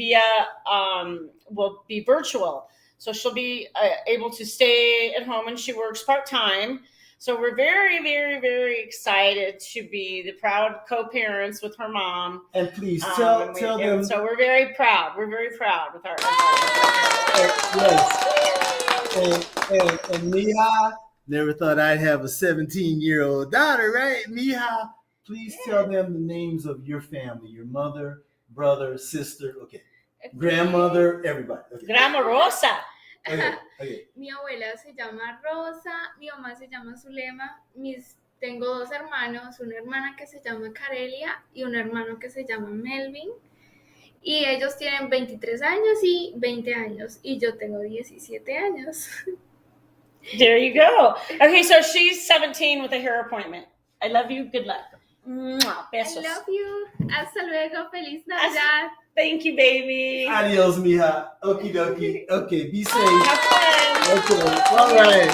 will be virtual. So she'll be able to stay at home, and she works part-time. So we're very, very, very excited to be the proud co-parents with her mom. And please tell them. So we're very proud. We're very proud with our. Yes. And Mija, never thought I'd have a 17-year-old daughter, right? Mija, please tell them the names of your family, your mother, brother, sister, okay, grandmother, everybody. Okay. Grandma Rosa. Okay. Mi abuela se llama Rosa, mi mamá se llama Zulema, tengo 2 hermanos, una hermana que se llama Carelia y un hermano que se llama Melvin. Y ellos tienen 23 años y 20 años y yo tengo 17 años. There you go. Okay, so she's 17 with a hair appointment. I love you. Good luck. Mwah, besos. I love you. Hasta luego. Feliz Navidad. Thank you, baby. Adios, Mija. Okie dokie. Okay, be safe. Have fun. Okay, all right.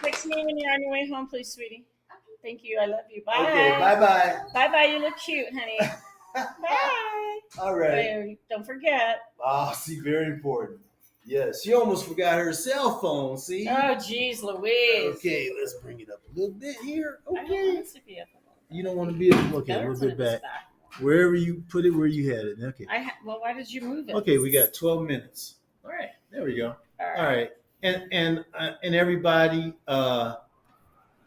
Text me when you're on your way home, please, sweetie. Thank you. I love you. Bye. Okay, bye-bye. Bye-bye. You look cute, honey. Bye. All right. Bye. Don't forget. See, very important. Yes, she almost forgot her cell phone, see? Oh, geez, Louise. Okay, let's bring it up a little bit here. I don't Okay. want to be up a little bit. You don't want to be, okay, a Better little put bit it this back. Wherever you put it, where you had it. Okay. Well, why did you move it? Okay, we got 12 minutes. All right, there we go. All right, and everybody,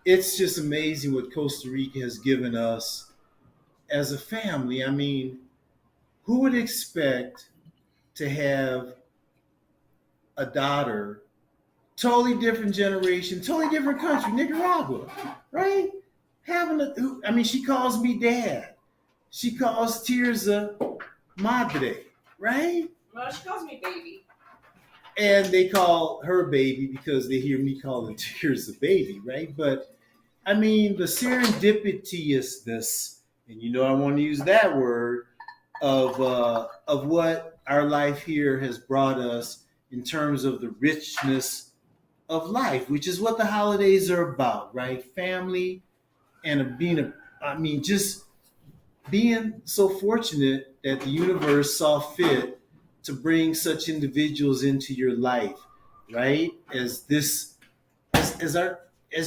it's just amazing what Costa Rica has given us as a family. I mean, who would expect to have a daughter, totally different generation, totally different country, Nicaragua, right? She calls me dad. She calls Tirza madre, right? Well, she calls me baby. And they call her baby because they hear me calling Tirza baby, right? But I mean, the serendipitousness, and you know I want to use that word, of what our life here has brought us in terms of the richness of life, which is what the holidays are about, right? Family and just being so fortunate that the universe saw fit to bring such individuals into your life, right? As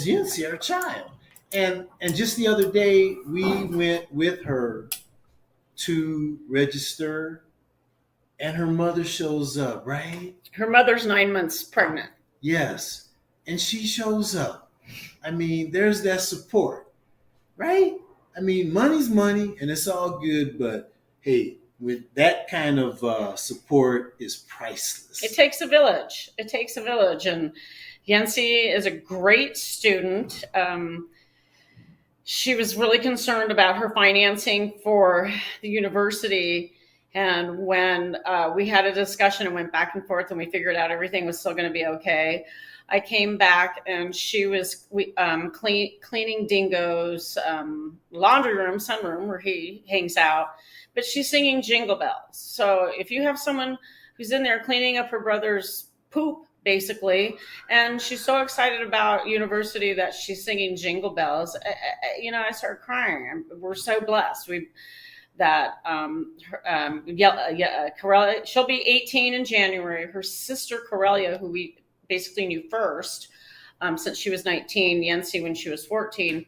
Yancy, our child. And just the other day, we went with her to register, and her mother shows up, right? Her mother's 9 months pregnant. Yes. And she shows up. I mean, there's that support, right? I mean, money's money and it's all good, but hey, with that kind of support is priceless. It takes a village. And Yancy is a great student. She was really concerned about her financing for the university. And when we had a discussion and went back and forth and we figured out everything was still going to be okay, I came back and she was cleaning Dingo's laundry room, sunroom, where he hangs out. But she's singing Jingle Bells. So if you have someone who's in there cleaning up her brother's poop, basically, and she's so excited about university that she's singing Jingle Bells, I started crying. We're so blessed. Corellia, she'll be 18 in January. Her sister Corellia, who we basically knew first, since she was 19, Yancy when she was 14.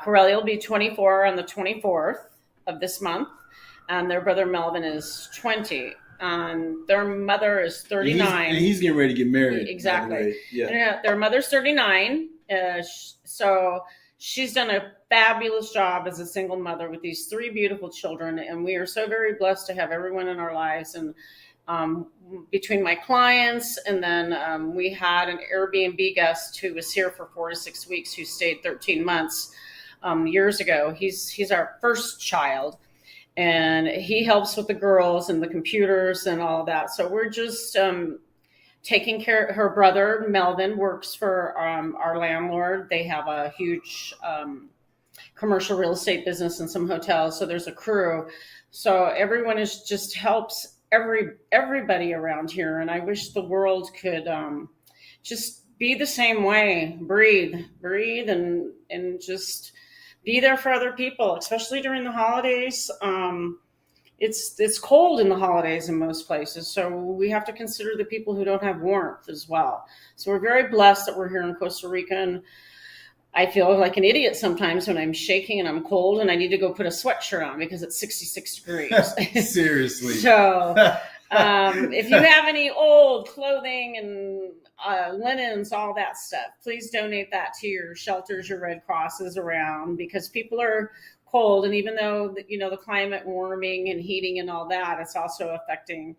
Corellia will be 24 on the 24th of this month, and their brother Melvin is 20. Their mother is 39. And he's getting ready to get married. Exactly. Yeah. Their mother's 39. So she's done a fabulous job as a single mother with these 3 beautiful children. And we are so very blessed to have everyone in our lives. And between my clients, and then we had an Airbnb guest who was here for 4 to 6 weeks, who stayed 13 months years ago. He's our first child. And he helps with the girls and the computers and all that. So we're just taking care of her brother. Melvin works for our landlord. They have a huge commercial real estate business and some hotels. So there's a crew. So everyone just helps everybody around here, and I wish the world could just be the same way. Breathe, and just be there for other people, especially during the holidays. It's cold in the holidays in most places, so we have to consider the people who don't have warmth as well. So we're very blessed that we're here in Costa Rica, and I feel like an idiot sometimes when I'm shaking and I'm cold and I need to go put a sweatshirt on because it's 66 degrees. Seriously. So if you have any old clothing and linens, all that stuff, please donate that to your shelters, your Red Crosses around, because people are cold. And even though, the climate warming and heating and all that, it's also affecting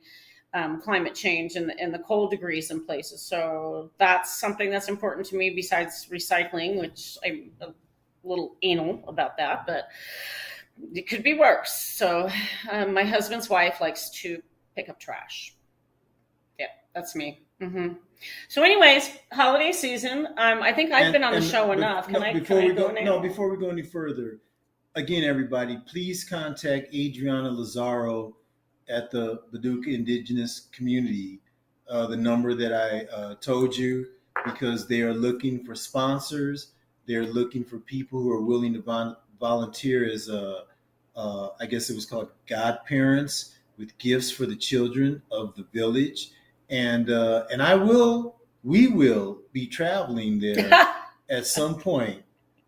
climate change and the cold degrees in places. So that's something that's important to me besides recycling, which I'm a little anal about that, but it could be worse. So my husband's wife likes to pick up trash. Yeah, that's me. Mm-hmm. So anyways, holiday season. I think I've been on the show enough. Before we go any further, again, everybody, please contact Adriana Lazaro at the Borucas Indigenous Community, the number that I told you, because they are looking for sponsors. They're looking for people who are willing to volunteer as, I guess it was called godparents, with gifts for the children of the village. And we will be traveling there at some point,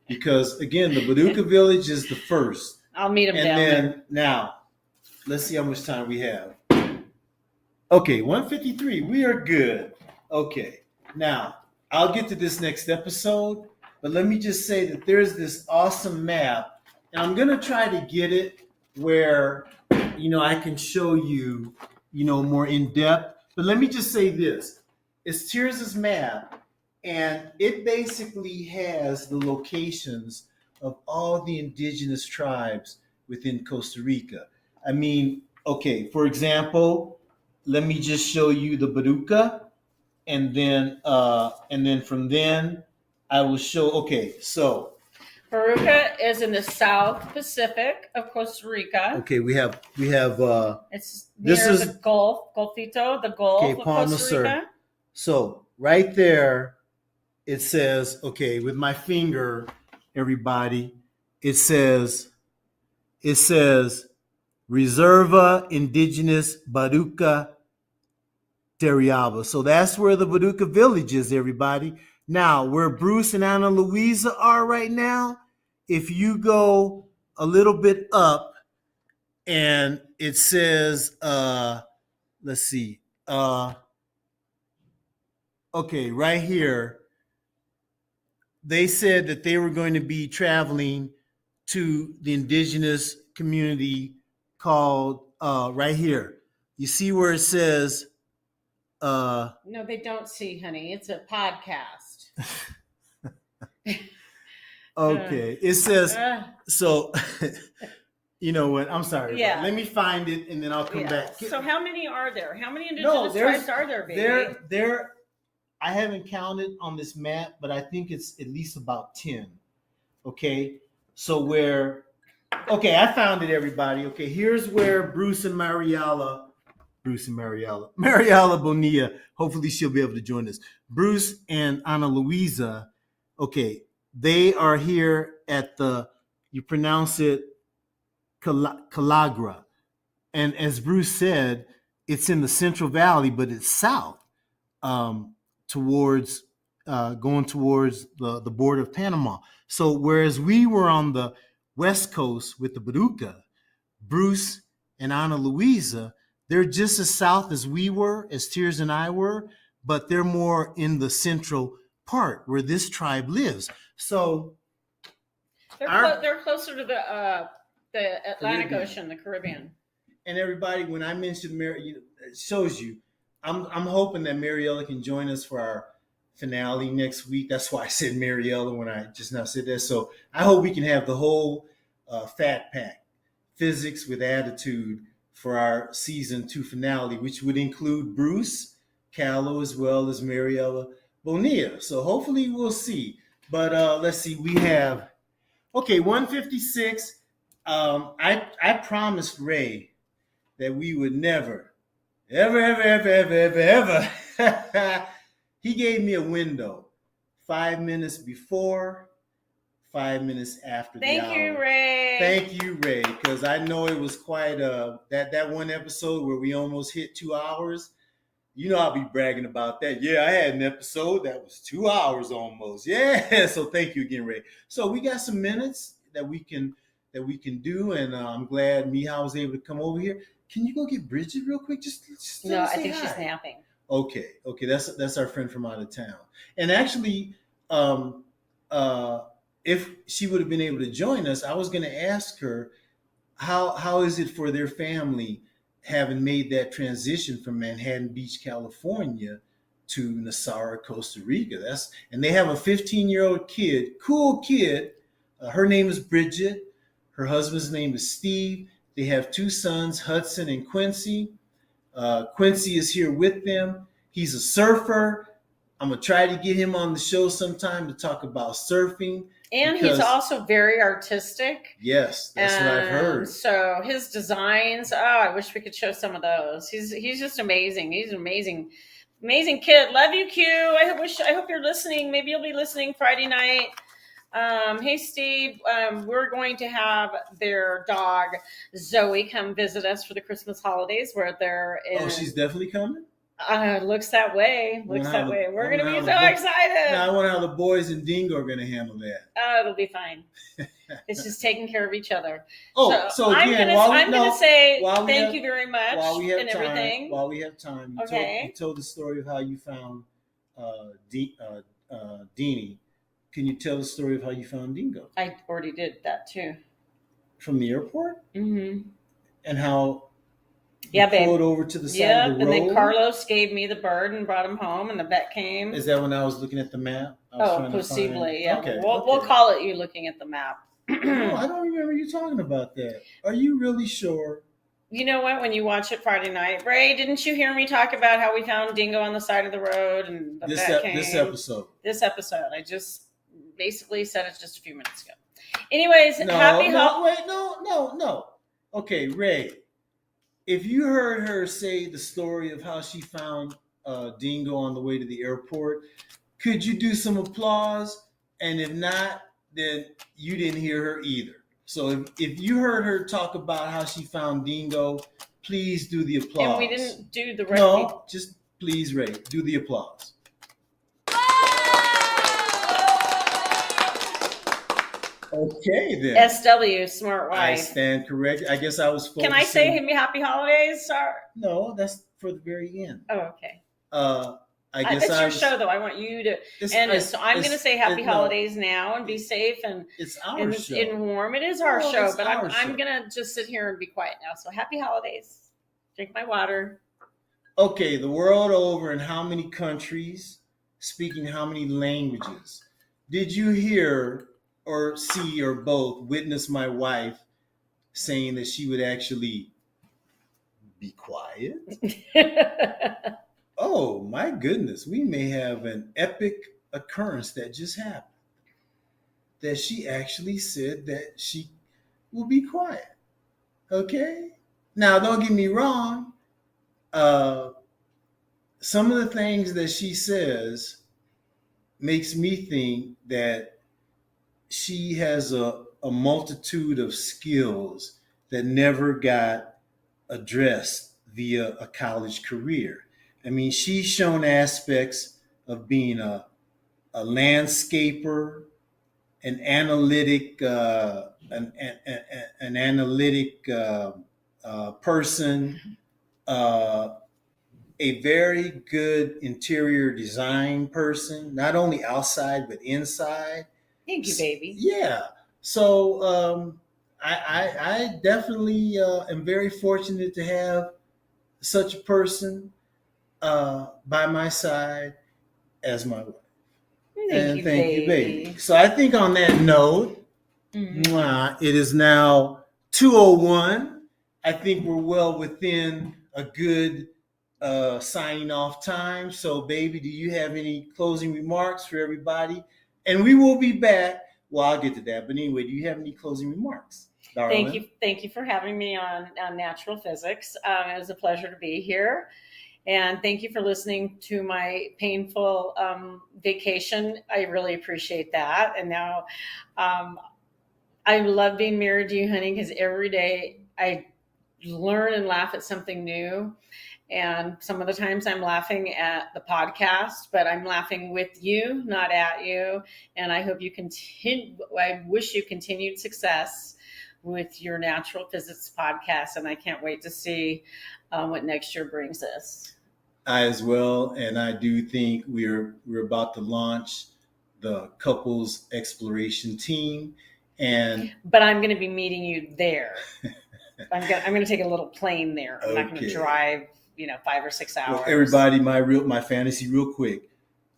because again, the Borucas village is the first. I'll meet them down there. Now, let's see how much time we have. Okay, 1:53. We are good. Okay. Now, I'll get to this next episode, but let me just say that there's this awesome map, and I'm going to try to get it where, I can show you, more in depth. But let me just say this. It's Tears' map, and it basically has the locations of all the indigenous tribes within Costa Rica. I mean, okay, for example, let me just show you the Borucas, and then from then I will show. Okay, so Borucas is in the South Pacific of Costa Rica. Okay, we have. It's near the Gulf, Golfito, the Gulf of Costa Rica. So right there, it says, okay, with my finger, everybody, it says Reserva Indigenous Borucas Terriaba. So that's where the Borucas village is, everybody. Now, where Bruce and Ana Luisa are right now, if you go a little bit up, and it says, let's see, okay, right here, they said that they were going to be traveling to the indigenous community called, right here. You see where it says, no, they don't see, honey. It's a podcast. Okay, it says, so, you know what? I'm sorry. Yeah. Let me find it, and then I'll come back. So how many are there? How many indigenous tribes are there, baby? There, I haven't counted on this map, but I think it's at least about 10. Okay, so I found it, everybody. Okay, here's where Mariela Bonilla, hopefully she'll be able to join us. Bruce and Ana Luisa, okay, they are here at you pronounce it Calagra. And as Bruce said, it's in the Central Valley, but it's south, towards going towards the border of Panama. So whereas we were on the West Coast with the Borucas, Bruce and Ana Luisa, they're just as south as we were, as Tears and I were, but they're more in the central part where this tribe lives. So they're closer to the Atlantic Caribbean. Ocean, the Caribbean. And everybody, when I mentioned Mary, it shows you. I'm hoping that Mariella can join us for our finale next week. That's why I said Mariella when I just now said that. So I hope we can have the whole Fat Pack, Physics with Attitude, for our season 2 finale, which would include Bruce Callow as well as Mariella Bonilla. So hopefully we'll see. But let's see, we have 156. I promised Ray that we would never ever. He gave me a window, 5 minutes before, 5 minutes after the Thank hour. you, Ray. Thank you, Ray, because I know it was quite that one episode where we almost hit 2 hours. You know, I'll be bragging about that. Yeah, I had an episode that was 2 hours almost. Yeah, so thank you again, Ray. So we got some minutes that we can do, and I'm glad Mihal was able to come over here. Can you go get Bridget real quick? Just No, I say think hi. she's napping. Okay, that's our friend from out of town. And actually, if she would have been able to join us, I was going to ask her how is it for their family having made that transition from Manhattan Beach, California, to Nassau, Costa Rica. And they have a 15-year-old kid, cool kid. Her name is Bridget. Her husband's name is Steve. They have 2 sons, Hudson and Quincy. Quincy is here with them. He's a surfer. I'm going to try to get him on the show sometime to talk about surfing. And he's also very artistic. Yes, that's what I've heard. So his designs, I wish we could show some of those. He's just amazing. He's an amazing kid. Love you, Q. I hope you're listening. Maybe you'll be listening Friday night. Hey, Steve, we're going to have their dog, Zoe, come visit us for the Christmas holidays where they're in. Oh, she's definitely coming? Looks that way. We're going to be so excited. Now I wonder how the boys in Dingo are going to handle that. Oh, it'll be fine. It's just taking care of each other. So again, I'm going to say thank you very much and time, everything. While we have time, you told the story of how you found Deanie. Can you tell the story of how you found Dingo? I already did that too. From the airport? Mm-hmm. And how babe. Pulled over to the side of the road? And then Carlos gave me the bird and brought him home, and the vet came. Is that when I was looking at the map? Possibly, yeah. Okay, we'll call it you looking at the map. No, I don't remember you talking about that. Are you really sure? You know what? When you watch it Friday night, Ray, didn't you hear me talk about how we found Dingo on the side of the road and the vet came? This episode. I just basically said it just a few minutes ago. Anyways, no. Okay, Ray, if you heard her say the story of how she found Dingo on the way to the airport, could you do some applause? And if not, then you didn't hear her either. So if you heard her talk about how she found Dingo, please do the applause. And we didn't do the No, just please, Ray, do the applause. Okay, then. SW, smart wife. I stand corrected. I guess I was focusing. Can I say happy holidays? Or? No, that's for the very end. Oh, okay. I guess it's your show, though. I want you to end it. So I'm going to say happy holidays now and be safe and it's our show. And warm. It is our show, but I'm going to just sit here and be quiet now. So happy holidays. Drink my water. Okay, the world over, in how many countries, speaking how many languages, did you hear or see or both witness my wife saying that she would actually be quiet? Oh my goodness, we may have an epic occurrence that just happened. That she actually said that she will be quiet. Okay? Now, don't get me wrong. Some of the things that she says makes me think that she has a multitude of skills that never got addressed via a college career. I mean, she's shown aspects of being a landscaper, an analytic person, a very good interior design person, not only outside but inside. Thank you, baby. Yeah. So I definitely am very fortunate to have such a person by my side as my wife. Thank you, baby. So I think on that note, it is now 2:01. I think we're well within a good signing off time. So, baby, do you have any closing remarks for everybody? And we will be back. Well, I'll get to that. But anyway, do you have any closing remarks? darling. Thank you for having me on Natural Physics. It was a pleasure to be here. And thank you for listening to my painful vacation. I really appreciate that. And now I love being married to you, honey, because every day I learn and laugh at something new. And some of the times I'm laughing at the podcast, but I'm laughing with you, not at you. And I hope you continue. I wish you continued success with your Natural Physics podcast. And I can't wait to see what next year brings us. I as well, and I do think we're about to launch the couples exploration team, but I'm going to be meeting you there. I'm going to take a little plane there. I'm not going to drive, 5 or 6 hours. Well, everybody, my fantasy, real quick.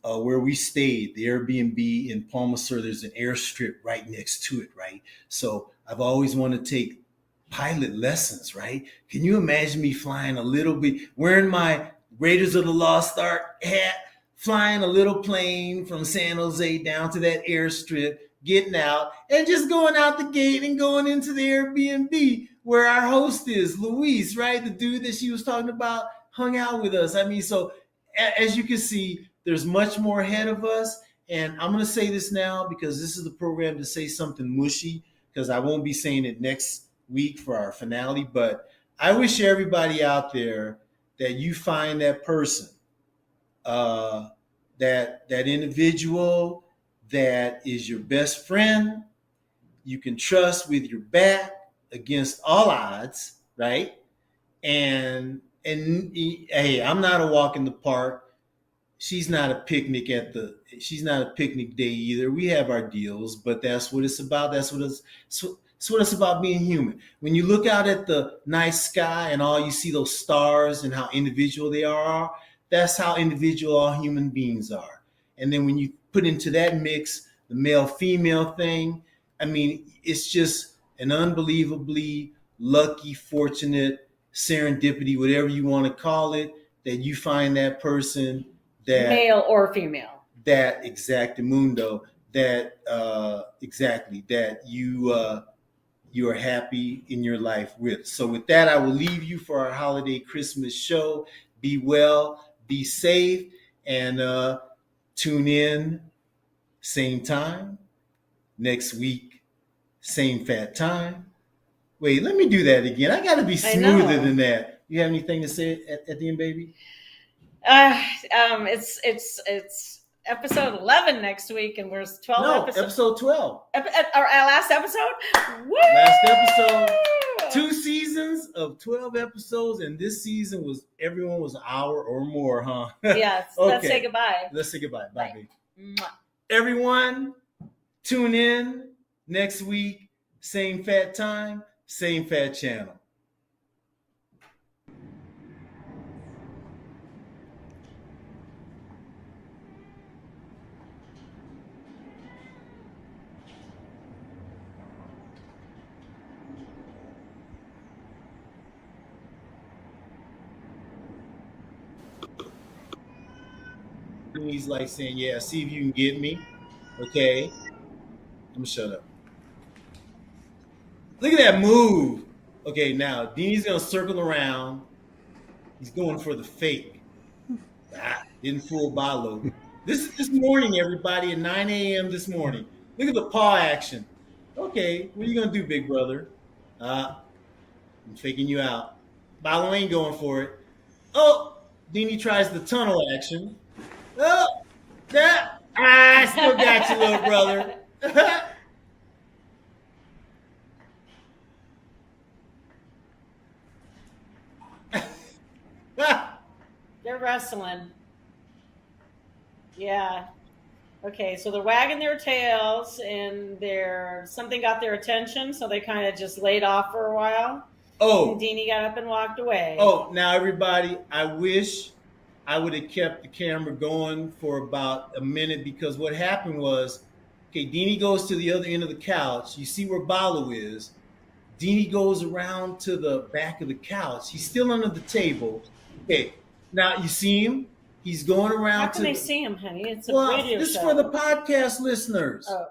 Where we stayed, the Airbnb in Palma Sur, there's an airstrip right next to it, right? So I've always wanted to take pilot lessons, right? Can you imagine me flying a little bit, wearing my Raiders of the Lost Ark hat, flying a little plane from San Jose down to that airstrip, getting out, and just going out the gate and going into the Airbnb where our host is, Luis, right? The dude that she was talking about hung out with us. I mean, so as you can see, there's much more ahead of us. And I'm going to say this now because this is the program to say something mushy, because I won't be saying it next week for our finale. But I wish everybody out there that you find that person, that individual that is your best friend, you can trust with your back against all odds, right? And hey, I'm not a walk in the park. She's not a picnic she's not a picnic day either. We have our deals, but that's what it's about. That's what it's about, being human. When you look out at the night sky and all you see those stars and how individual they are, that's how individual all human beings are. And then when you put into that mix the male-female thing, I mean, it's just an unbelievably lucky, fortunate serendipity, whatever you want to call it, that you find that person, that male or female, that exactamundo, that exactly, that you are happy in your life with. So with that, I will leave you for our holiday Christmas show. Be well, be safe, and tune in same time next week, same fat time. Wait, let me do that again. I got to be smoother than that. You have anything to say at the end, baby? It's episode 11 next week, and we're 12 No, episodes. Episode 12. Our last episode? Woo! Last episode. 2 seasons of 12 episodes, and this season everyone was an hour or more, huh? Yes. Okay. Let's say goodbye. Let's say goodbye. Bye, baby. Mwah. Everyone, tune in next week. Same fat time, same fat channel. He's like saying, yeah, see if you can get me. Okay. I'm gonna shut up. Look at that move. Okay, now Dean's gonna circle around. He's going for the fake. Didn't fool Balo. This morning, everybody, at 9 a.m. this morning. Look at the paw action. Okay, what are you gonna do, big brother? I'm faking you out. Balo ain't going for it. Oh, Deanie tries the tunnel action. Oh, that I still got you, little brother. They're wrestling. Yeah. Okay, so they're wagging their tails, and something got their attention, so they kind of just laid off for a while. Oh. And Deanie got up and walked away. Oh, now everybody, I wish I would have kept the camera going for about a minute, because what happened was, okay, Deanie goes to the other end of the couch. You see where Balo is. Deanie goes around to the back of the couch. He's still under the table. Okay, now you see him. He's going around. How can they see him, honey? It's a radio show. This is for the podcast listeners. Oh.